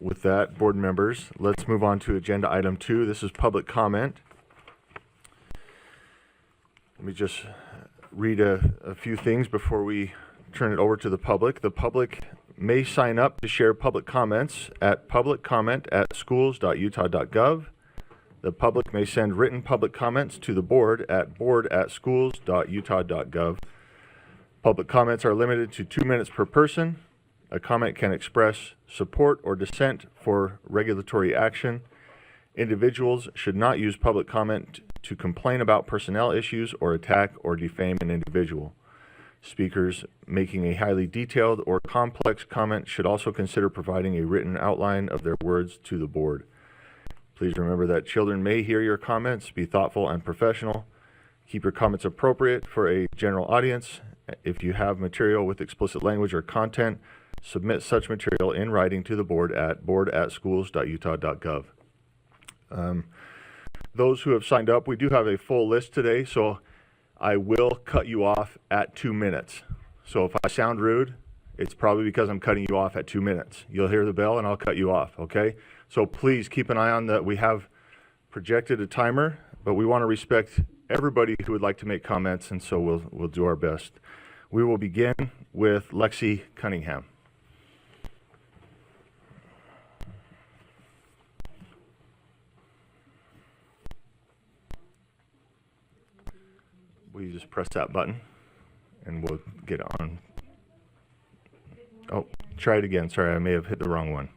With that, board members, let's move on to agenda item 2. This is public comment. Let me just read a few things before we turn it over to the public. The public may sign up to share public comments at publiccomment@schools.utah.gov. The public may send written public comments to the board at board@schools.utah.gov. Public comments are limited to 2 minutes per person. A comment can express support or dissent for regulatory action. Individuals should not use public comment to complain about personnel issues or attack or defame an individual. Speakers making a highly detailed or complex comment should also consider providing a written outline of their words to the board. Please remember that children may hear your comments. Be thoughtful and professional. Keep your comments appropriate for a general audience. If you have material with explicit language or content, submit such material in writing to the board at board@schools.utah.gov. Those who have signed up, we do have a full list today, so I will cut you off at 2 minutes. So if I sound rude, it's probably because I'm cutting you off at 2 minutes. You'll hear the bell and I'll cut you off, okay? So please keep an eye on that. We have projected a timer, but we want to respect everybody who would like to make comments, and so we'll do our best. We will begin with Lexi Cunningham. Will you just press that button and we'll get on. Oh, try it again. Sorry, I may have hit the wrong one.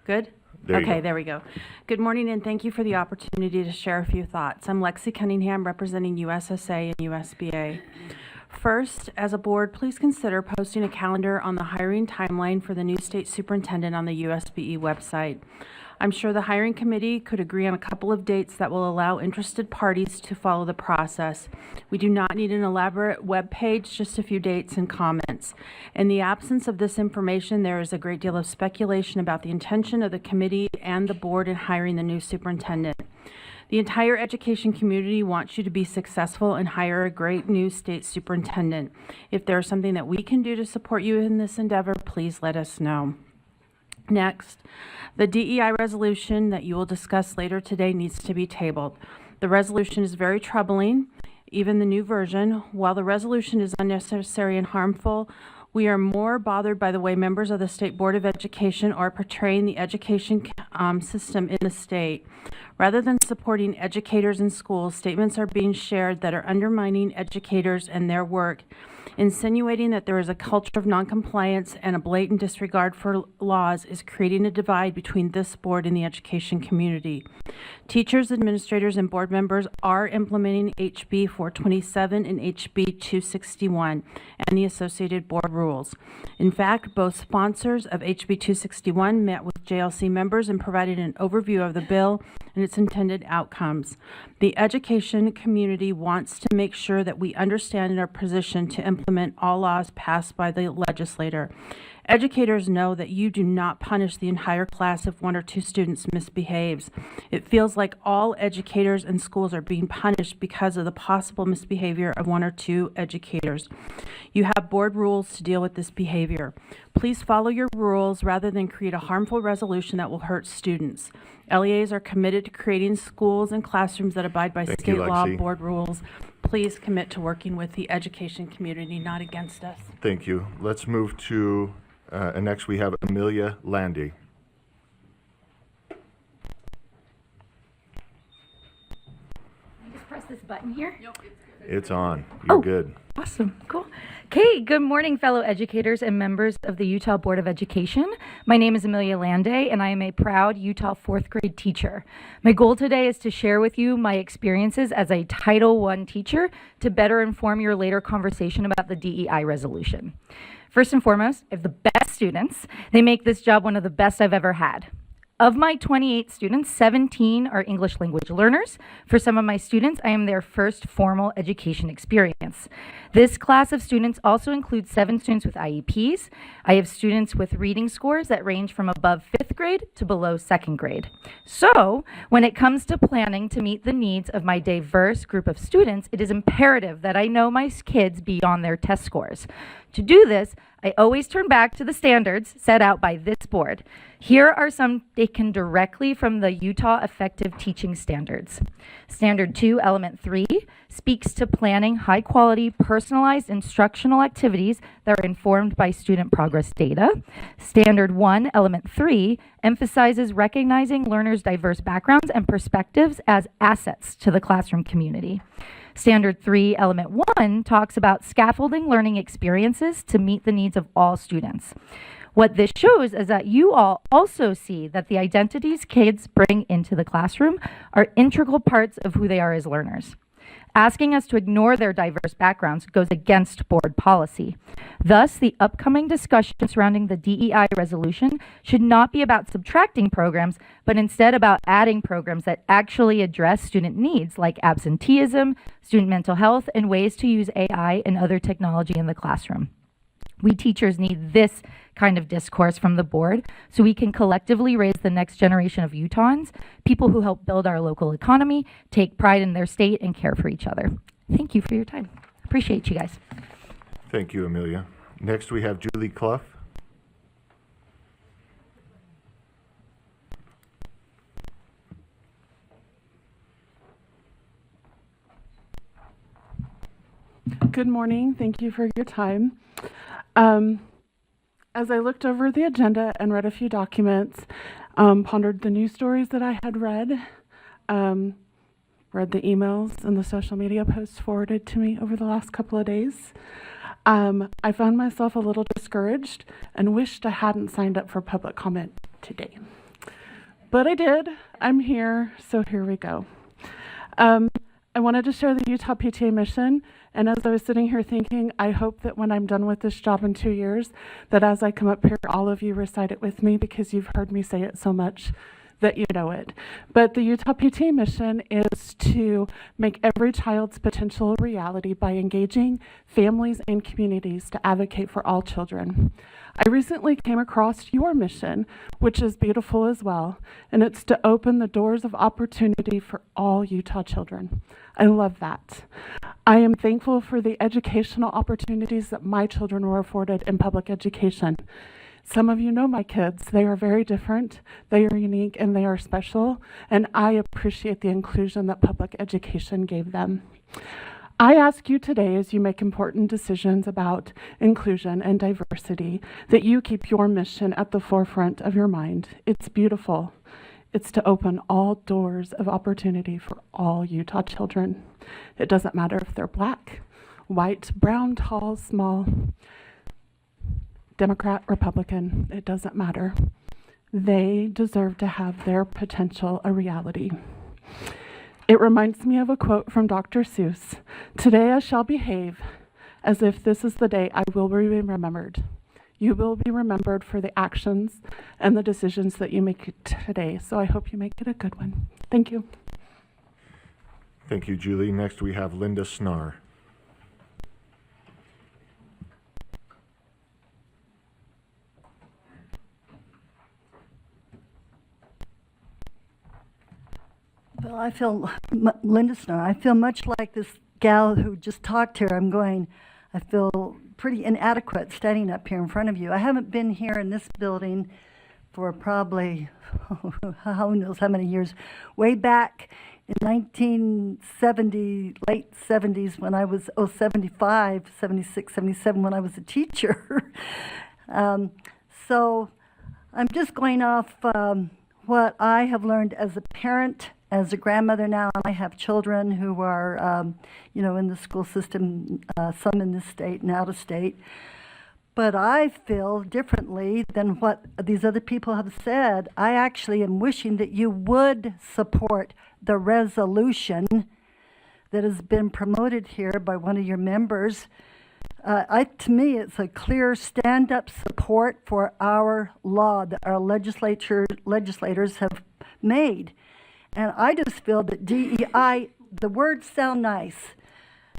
Good? Okay, there we go. Good morning, and thank you for the opportunity to share a few thoughts. I'm Lexi Cunningham, representing USSA and USBA. First, as a board, please consider posting a calendar on the hiring timeline for the new state superintendent on the USBE website. I'm sure the hiring committee could agree on a couple of dates that will allow interested parties to follow the process. We do not need an elaborate web page, just a few dates and comments. In the absence of this information, there is a great deal of speculation about the intention of the committee and the board in hiring the new superintendent. The entire education community wants you to be successful and hire a great new state superintendent. If there is something that we can do to support you in this endeavor, please let us know. Next, the DEI resolution that you will discuss later today needs to be tabled. The resolution is very troubling, even the new version. While the resolution is unnecessary and harmful, we are more bothered by the way members of the State Board of Education are portraying the education system in the state. Rather than supporting educators in schools, statements are being shared that are undermining educators and their work, insinuating that there is a culture of noncompliance and a blatant disregard for laws is creating a divide between this board and the education community. Teachers, administrators, and board members are implementing HB 427 and HB 261 and the associated board rules. In fact, both sponsors of HB 261 met with JLC members and provided an overview of the bill and its intended outcomes. The education community wants to make sure that we understand and are positioned to implement all laws passed by the legislator. Educators know that you do not punish the entire class if 1 or 2 students misbehaves. It feels like all educators and schools are being punished because of the possible misbehavior of 1 or 2 educators. You have board rules to deal with this behavior. Please follow your rules rather than create a harmful resolution that will hurt students. LEAs are committed to creating schools and classrooms that abide by state law board rules. Please commit to working with the education community, not against us. Thank you. Let's move to, and next we have Amelia Landy. Just press this button here. Nope, It's on. You're good. Awesome. Cool. Okay. Good morning, fellow educators and members of the Utah Board of Education. My name is Amelia Landay, and I am a proud Utah 4th grade teacher. My goal today is to share with you my experiences as a Title I teacher to better inform your later conversation about the DEI resolution. First and foremost, I have the best students. They make this job one of the best I've ever had. Of my 28 students, 17 are English language learners. For some of my students, I am their first formal education experience. This class of students also includes 7 students with IEPs. I have students with reading scores that range from above 5th grade to below 2nd grade. So, when it comes to planning to meet the needs of my diverse group of students, it is imperative that I know my kids beyond their test scores. To do this, I always turn back to the standards set out by this board. Here are some taken directly from the Utah Effective Teaching Standards. Standard 2, Element 3, speaks to planning high-quality, personalized instructional activities that are informed by student progress data. Standard 1, Element 3, emphasizes recognizing learners' diverse backgrounds and perspectives as assets to the classroom community. Standard 3, Element 1, talks about scaffolding learning experiences to meet the needs of all students. What this shows is that you all also see that the identities kids bring into the classroom are integral parts of who they are as learners. Asking us to ignore their diverse backgrounds goes against board policy. Thus, the upcoming discussion surrounding the DEI resolution should not be about subtracting programs, but instead about adding programs that actually address student needs like absenteeism, student mental health, and ways to use AI and other technology in the classroom. We teachers need this kind of discourse from the board so we can collectively raise the next generation of Utahns, people who help build our local economy, take pride in their state, and care for each other. Thank you for your time. Appreciate you guys. Thank you, Amelia. Next, we have Julie Clough. Good morning. Thank you for your time. As I looked over the agenda and read a few documents, pondered the news stories that I had read the emails and the social media posts forwarded to me over the last couple of days, I found myself a little discouraged and wished I hadn't signed up for public comment today. But I did. I'm here, so here we go. I wanted to share the Utah PTA mission, and as I was sitting here thinking, I hope that when I'm done with this job in 2 years, that as I come up here, all of you recite it with me because you've heard me say it so much that you know it. But the Utah PTA mission is to make every child's potential a reality by engaging families and communities to advocate for all children. I recently came across your mission, which is beautiful as well, and it's to open the doors of opportunity for all Utah children. I love that. I am thankful for the educational opportunities that my children were afforded in public education. Some of you know my kids. They are very different, they are unique, and they are special, and I appreciate the inclusion that public education gave them. I ask you today, as you make important decisions about inclusion and diversity, that you keep your mission at the forefront of your mind. It's beautiful. It's to open all doors of opportunity for all Utah children. It doesn't matter if they're black, white, brown, tall, small, Democrat, Republican, it doesn't matter. They deserve to have their potential a reality. It reminds me of a quote from Dr. Seuss. Today I shall behave as if this is the day I will be remembered. You will be remembered for the actions and the decisions that you make today. So I hope you make it a good one. Thank you. Thank you, Julie. Next, we have Linda Snar. Well, I feel, Linda Snar, I feel much like this gal who just talked here. I feel pretty inadequate standing up here in front of you. I haven't been here in this building for probably, who knows how many years, way back in 1970, late 70s when I was, 75, 76, 77 when I was a teacher. So I'm just going off what I have learned as a parent, as a grandmother now. I have children who are, in the school system, some in this state and out of state. But I feel differently than what these other people have said. I actually am wishing that you would support the resolution that has been promoted here by one of your members. To me, it's a clear stand-up support for our law that our legislators have made. And I just feel that DEI, the words sound nice.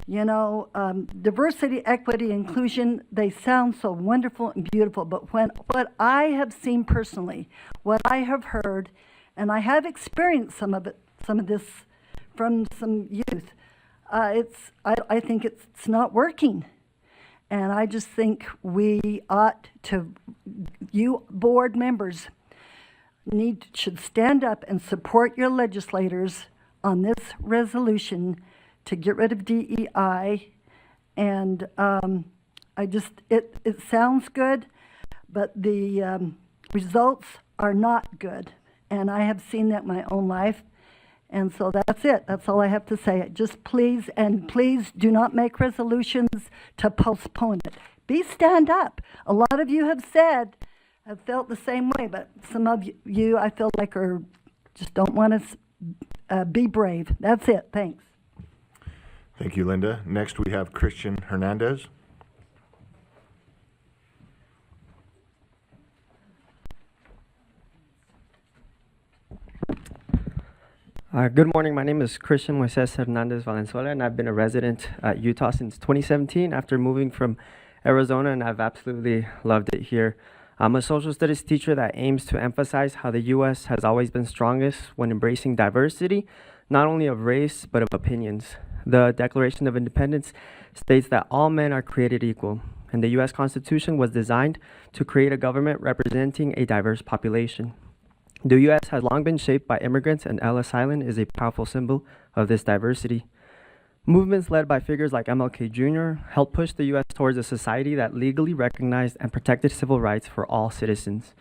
Diversity, equity, inclusion, they sound so wonderful and beautiful. But what I have seen personally, what I have heard, and I have experienced some of this from some youth, I think it's not working. And I just think we ought to, you board members should stand up and support your legislators on this resolution to get rid of DEI. And it sounds good, but the results are not good. And I have seen that in my own life. And so that's it. That's all I have to say. Just please, and please do not make resolutions to postpone it. Stand up. A lot of you have felt the same way, but some of you I feel like just don't want to be brave. That's it. Thanks. Thank you, Linda. Next, we have Christian Hernandez. Good morning. My name is Christian Moises Hernandez Valenzuela, and I've been a resident at Utah since 2017 after moving from Arizona, and I've absolutely loved it here. I'm a social studies teacher that aims to emphasize how the U.S. has always been strongest when embracing diversity, not only of race, but of opinions. The Declaration of Independence states that all men are created equal, and the U.S. Constitution was designed to create a government representing a diverse population. The U.S. has long been shaped by immigrants, and Ellis Island is a powerful symbol of this diversity. Movements led by figures like MLK Jr. helped push the U.S. towards a society that legally recognized and protected civil rights for all citizens.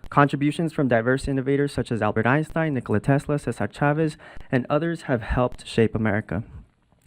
Contributions from diverse innovators such as Albert Einstein, Nikola Tesla, Cesar Chavez, and others have helped shape America.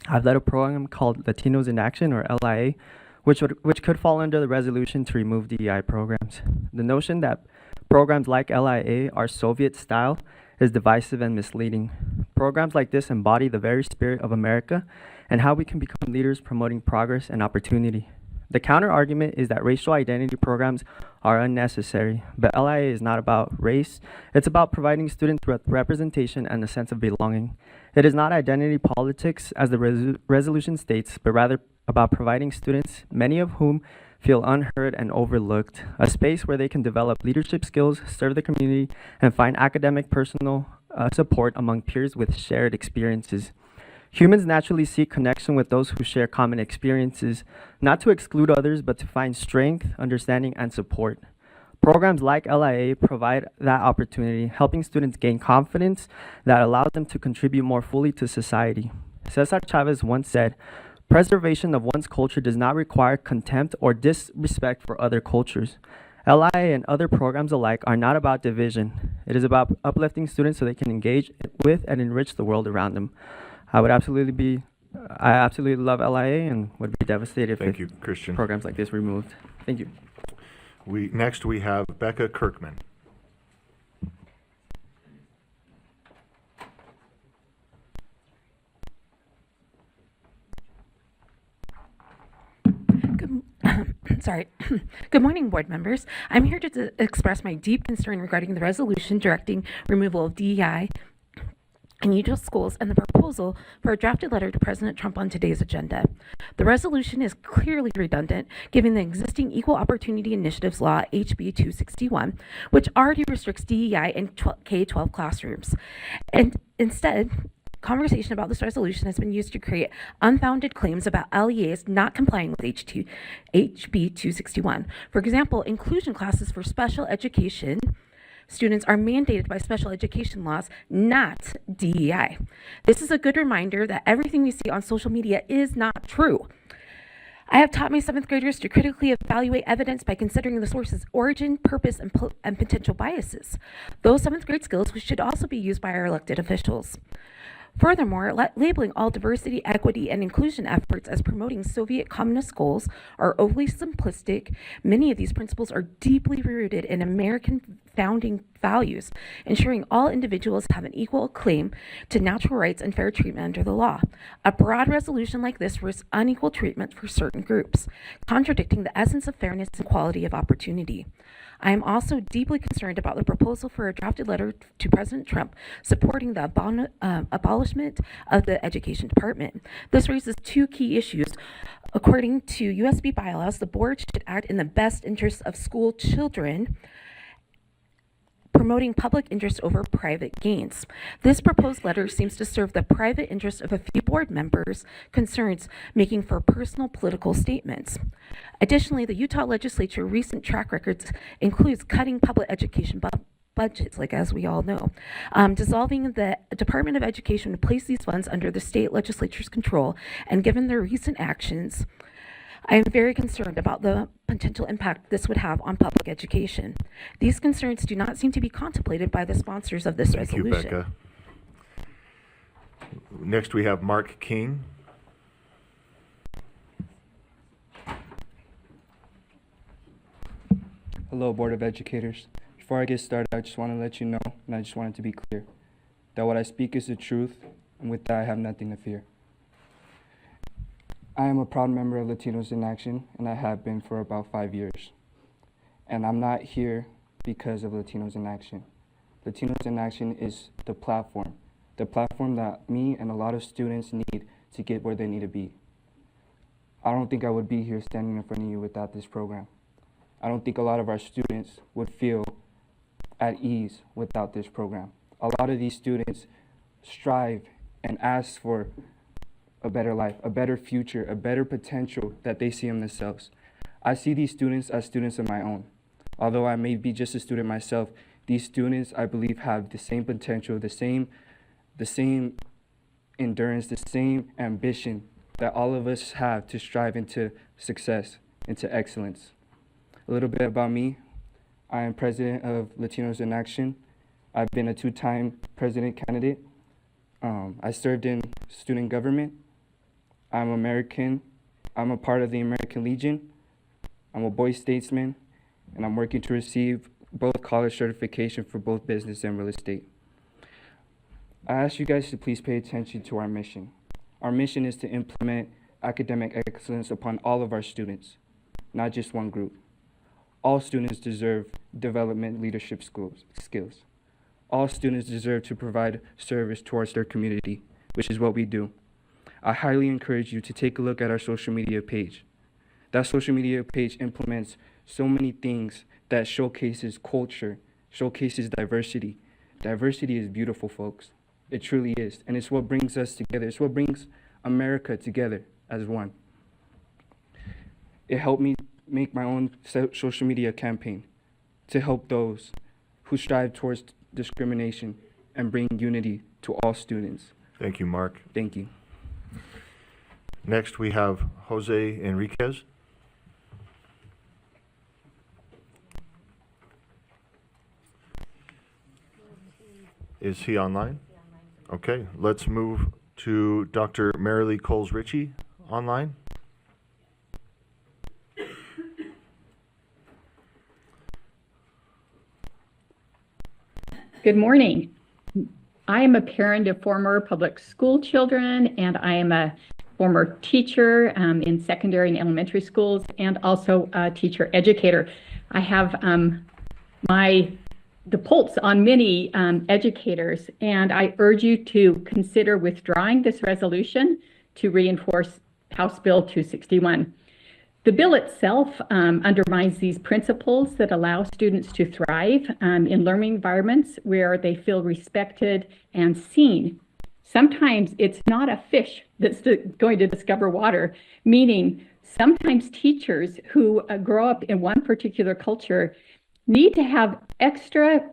I've led a program called Latinos in Action, or LIA, which could fall under the resolution to remove DEI programs. The notion that programs like LIA are Soviet style is divisive and misleading. Programs like this embody the very spirit of America and how we can become leaders promoting progress and opportunity. The counter argument is that racial identity programs are unnecessary, but LIA is not about race. It's about providing students with representation and a sense of belonging. It is not identity politics, as the resolution states, but rather about providing students, many of whom feel unheard and overlooked, a space where they can develop leadership skills, serve the community, and find academic personal support among peers with shared experiences. Humans naturally seek connection with those who share common experiences, not to exclude others, but to find strength, understanding, and support. Programs like LIA provide that opportunity, helping students gain confidence that allows them to contribute more fully to society. Cesar Chavez once said, "Preservation of one's culture does not require contempt or disrespect for other cultures." LIA and other programs alike are not about division. It is about uplifting students so they can engage with and enrich the world around them. I absolutely love LIA and would be devastated Thank if you, Christian. programs like this removed. Thank you. Next, we have Becca Kirkman. Sorry. Good morning, board members. I'm here to express my deep concern regarding the resolution directing removal of DEI in Utah schools and the proposal for a drafted letter to President Trump on today's agenda. The resolution is clearly redundant, given the existing Equal Opportunity Initiatives Law, HB 261, which already restricts DEI in K-12 classrooms. And instead, conversation about this resolution has been used to create unfounded claims about LEAs not complying with HB 261. For example, inclusion classes for special education students are mandated by special education laws, not DEI. This is a good reminder that everything we see on social media is not true. I have taught my 7th graders to critically evaluate evidence by considering the source's origin, purpose, and potential biases. Those 7th grade skills should also be used by our elected officials. Furthermore, labeling all diversity, equity, and inclusion efforts as promoting Soviet communist goals are overly simplistic. Many of these principles are deeply rooted in American founding values, ensuring all individuals have an equal claim to natural rights and fair treatment under the law. A broad resolution like this risks unequal treatment for certain groups, contradicting the essence of fairness and equality of opportunity. I am also deeply concerned about the proposal for a drafted letter to President Trump supporting the abolishment of the Education Department. This raises two key issues. According to USB bylaws, the board should act in the best interests of school children, promoting public interest over private gains. This proposed letter seems to serve the private interest of a few board members' concerns, making for personal political statements. Additionally, the Utah legislature recent track records includes cutting public education budgets, like as we all know, dissolving the Department of Education to place these funds under the state legislature's control, and given their recent actions, I am very concerned about the potential impact this would have on public education. These concerns do not seem to be contemplated by the sponsors of this Thank you, resolution. Becca. Next, we have Mark King. Hello, Board of Educators. Before I get started, I just want to let you know, and I just want it to be clear, that what I speak is the truth, and with that I have nothing to fear. I am a proud member of Latinos in Action, and I have been for about 5 years. And I'm not here because of Latinos in Action. Latinos in Action is the platform that me and a lot of students need to get where they need to be. I don't think I would be here standing in front of you without this program. I don't think a lot of our students would feel at ease without this program. A lot of these students strive and ask for a better life, a better future, a better potential that they see in themselves. I see these students as students of my own. Although I may be just a student myself, these students, I believe, have the same potential, the same endurance, the same ambition that all of us have to strive into success, into excellence. A little bit about me. I am president of Latinos in Action. I've been a 2-time president candidate. I served in student government. I'm American. I'm a part of the American Legion. I'm a boy statesman, and I'm working to receive both college certification for both business and real estate. I ask you guys to please pay attention to our mission. Our mission is to implement academic excellence upon all of our students, not just one group. All students deserve development leadership skills. All students deserve to provide service towards their community, which is what we do. I highly encourage you to take a look at our social media page. That social media page implements so many things that showcases culture, showcases diversity. Diversity is beautiful, folks. It truly is. And it's what brings us together. It's what brings America together as one. It helped me make my own social media campaign to help those who strive towards discrimination and bring unity to all students. Thank you, Mark. Thank you. Next, we have Jose Enriquez. Is he online? Okay, let's move to Dr. Marilee Coles-Ritchie online. Good morning. I am a parent of former public school children, and I am a former teacher in secondary and elementary schools, and also a teacher educator. I have the pulse on many educators, and I urge you to consider withdrawing this resolution to reinforce House Bill 261. The bill itself undermines these principles that allow students to thrive in learning environments where they feel respected and seen. Sometimes it's not a fish that's going to discover water, meaning sometimes teachers who grow up in one particular culture need to have extra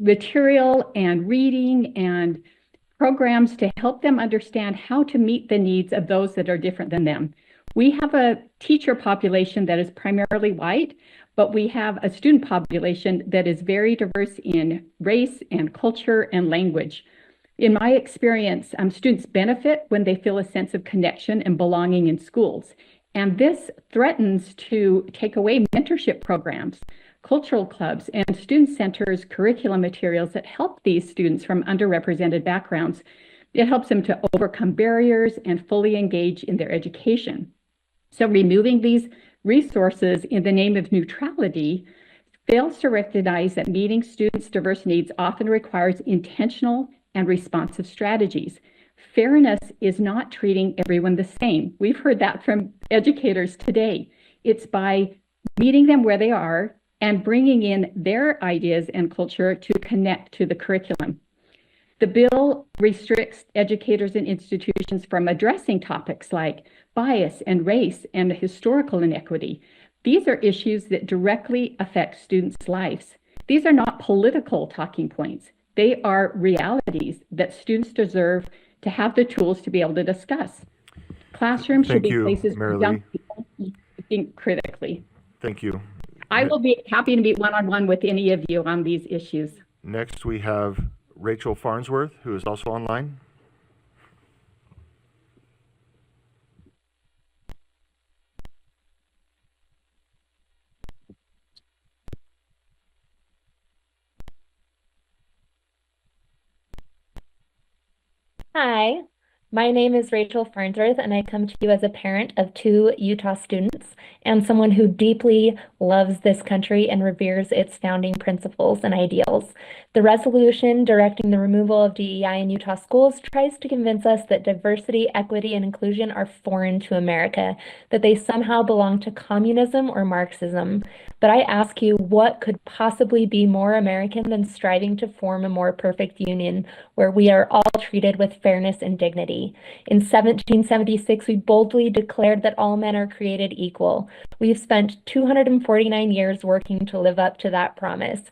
material and reading and programs to help them understand how to meet the needs of those that are different than them. We have a teacher population that is primarily white, but we have a student population that is very diverse in race and culture and language. In my experience, students benefit when they feel a sense of connection and belonging in schools. And this threatens to take away mentorship programs, cultural clubs, and student centers curriculum materials that help these students from underrepresented backgrounds. It helps them to overcome barriers and fully engage in their education. So removing these resources in the name of neutrality fails to recognize that meeting students' diverse needs often requires intentional and responsive strategies. Fairness is not treating everyone the same. We've heard that from educators today. It's by meeting them where they are, and bringing in their ideas and culture to connect to the curriculum. The bill restricts educators and institutions from addressing topics like bias and race and historical inequity. These are issues that directly affect students' lives. These are not political talking points. They are realities that students deserve to have the tools to be able to discuss. Classrooms should Thank be you, places Mary for young Lee. people to think critically. Thank you. I will be happy to meet one-on-one with any of you on these issues. Next, we have Rachel Farnsworth, who is also online. Hi, my name is Rachel Farnsworth, and I come to you as a parent of 2 Utah students and someone who deeply loves this country and reveres its founding principles and ideals. The resolution directing the removal of DEI in Utah schools tries to convince us that diversity, equity, and inclusion are foreign to America, that they somehow belong to communism or Marxism. But I ask you, what could possibly be more American than striving to form a more perfect union where we are all treated with fairness and dignity? In 1776, we boldly declared that all men are created equal. We've spent 249 years working to live up to that promise.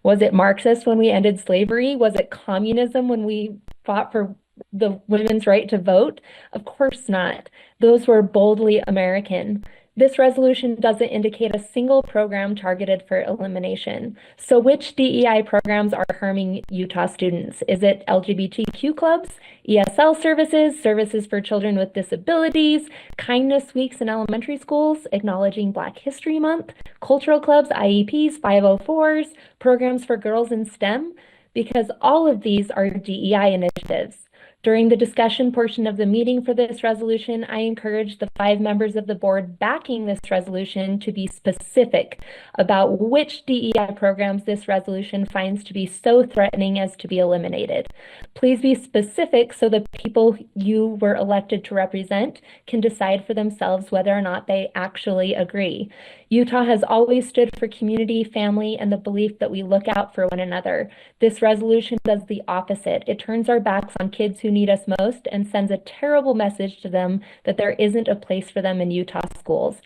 Was it Marxist when we ended slavery? Was it communism when we fought for the women's right to vote? Of course not. Those were boldly American. This resolution doesn't indicate a single program targeted for elimination. So which DEI programs are harming Utah students? Is it LGBTQ clubs, ESL services, services for children with disabilities, kindness weeks in elementary schools, acknowledging Black History Month, cultural clubs, IEPs, 504s, programs for girls in STEM? Because all of these are DEI initiatives. During the discussion portion of the meeting for this resolution, I encouraged the 5 members of the board backing this resolution to be specific about which DEI programs this resolution finds to be so threatening as to be eliminated. Please be specific so the people you were elected to represent can decide for themselves whether or not they actually agree. Utah has always stood for community, family, and the belief that we look out for one another. This resolution does the opposite. It turns our backs on kids who need us most and sends a terrible message to them that there isn't a place for them in Utah schools.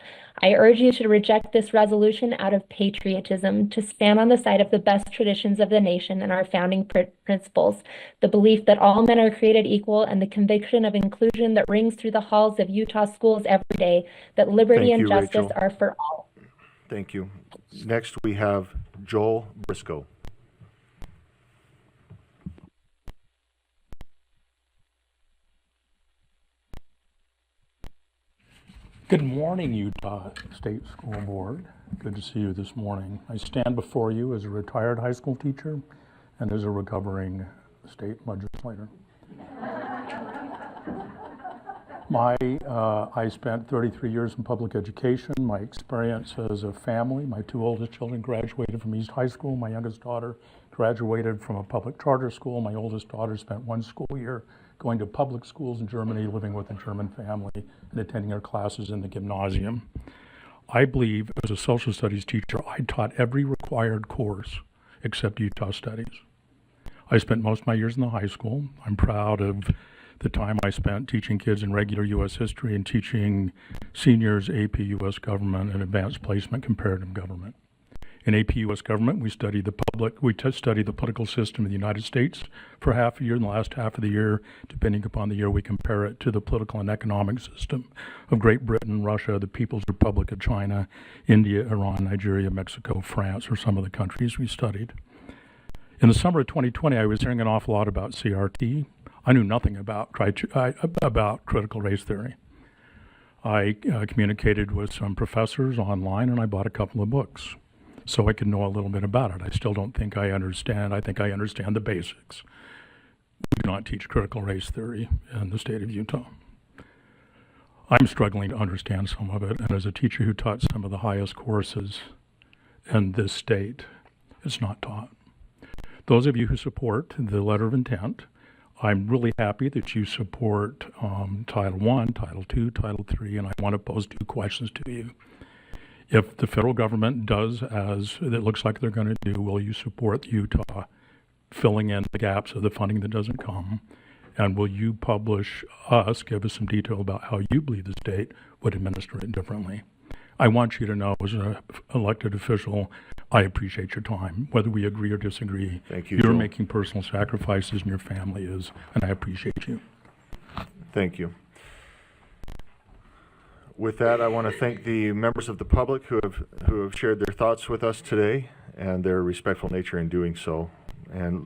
I urge you to reject this resolution out of patriotism, to stand on the side of the best traditions of the nation and our founding principles, the belief that all men are created equal, and the conviction of inclusion that rings through the halls of Utah schools every day, that liberty Thank and you, justice Rachel. are for all. Thank you. Next, we have Joel Briscoe. Good morning, Utah State School Board. Good to see you this morning. I stand before you as a retired high school teacher and as a recovering state legislator. I spent 33 years in public education. My experience as a family, my 2 oldest children graduated from East High School. My youngest daughter graduated from a public charter school. My oldest daughter spent 1 school year going to public schools in Germany, living with a German family, and attending our classes in the gymnasium. I believe as a social studies teacher, I taught every required course except Utah studies. I spent most of my years in the high school. I'm proud of the time I spent teaching kids in regular U.S. history and teaching seniors AP U.S. government and advanced placement comparative government. In AP U.S. government, we studied the political system of the United States for half a year, and the last half of the year, depending upon the year, we compare it to the political and economic system of Great Britain, Russia, the People's Republic of China, India, Iran, Nigeria, Mexico, France, or some of the countries we studied. In the summer of 2020, I was hearing an awful lot about CRT. I knew nothing about critical race theory. I communicated with some professors online, and I bought a couple of books so I could know a little bit about it. I still don't think I understand. I think I understand the basics. We do not teach critical race theory in the state of Utah. I'm struggling to understand some of it, and as a teacher who taught some of the highest courses in this state, it's not taught. Those of you who support the letter of intent, I'm really happy that you support Title I, Title II, Title III, and I want to pose 2 questions to you. If the federal government does as it looks like they're going to do, will you support Utah filling in the gaps of the funding that doesn't come? And will you publish give us some detail about how you believe the state would administer it differently? I want you to know, as an elected official, I appreciate your time. Whether we agree or disagree, Thank you, you're Joel. making personal sacrifices, and your family is, and I appreciate you. Thank you. With that, I want to thank the members of the public who have shared their thoughts with us today and their respectful nature in doing so. And